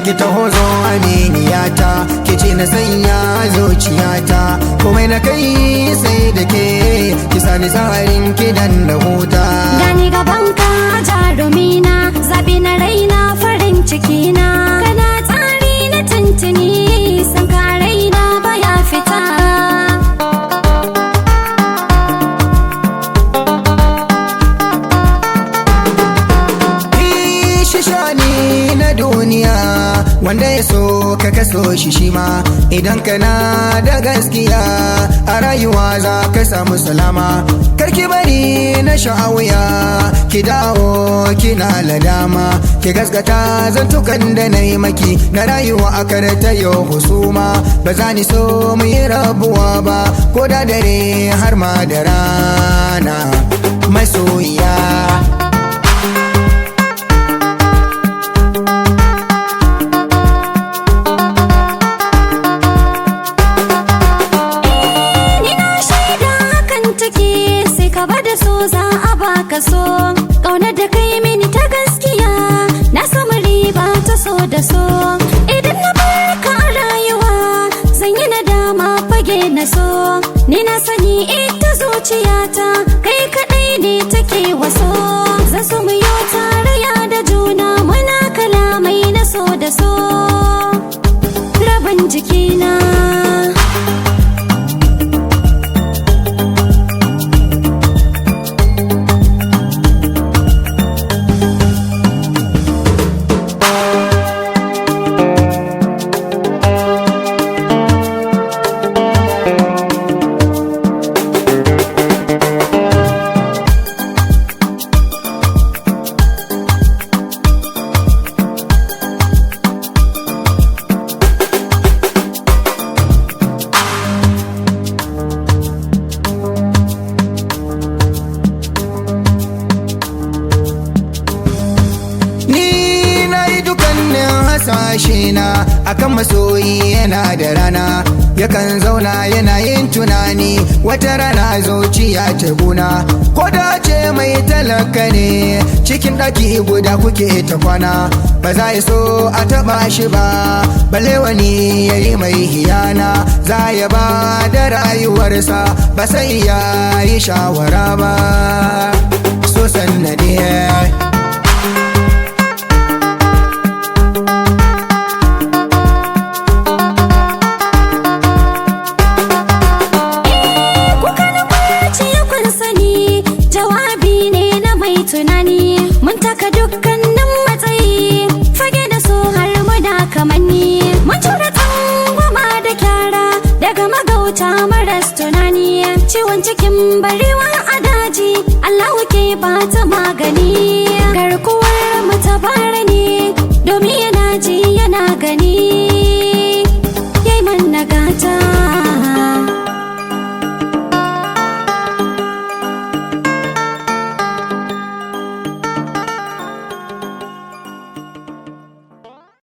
ki taho zo aminiyata, ki ce na sanya zuciyata, komai na kai sai da ke, ki sani tsarin kidan da huta. Gani gaban ka jarumina, zabi na raina farin cikina, kana tsari na tuntuni, san ka raina baya fita. Duniya wanda ya so ka kaso shi shima, idan kana da gaskiya a rayuwa za ka samu salama. Karki bari na sha'awiya, ki dawo kina ladama, ki gaskata zantukan da na yi maki na rayuwa a karta yau husuma. Ba za ni so mu yi rabuwa ba, ko da dare har ma da rana masoyiya. So ƙaunar da kai mini ta gaskiya, na samu riba ta so da so. Idan na barka a rayuwa zan yi nadama fage na so. Ni na sani ita zuciyata kai kaɗai ne take waso. Zan so mu yi tarayya da juna, muna kalamai na so da so. Rabin jikina na akan masoyi yana da rana, yakan zauna yana yin tunani, wata rana zuciya ta guna. Ko da ce mai talaka ne cikin ɗaki guda kuke ta kwana, ba za ya so a taɓa shi ba, balle wani ya yi mai hiyana. Za ya ba da rayuwarsa ba sai ya yi shawara ba, so sannadiyar tunani. Mun taka dukkanin matsayi, fage da so har muna kamanni. Mun tura tsangwama da kyara daga magauta maras tunani. Ciwon cikin barewa a daji Allahu ke bata magani. Garkuwar mu ta bara ne domin yana ji yana gani.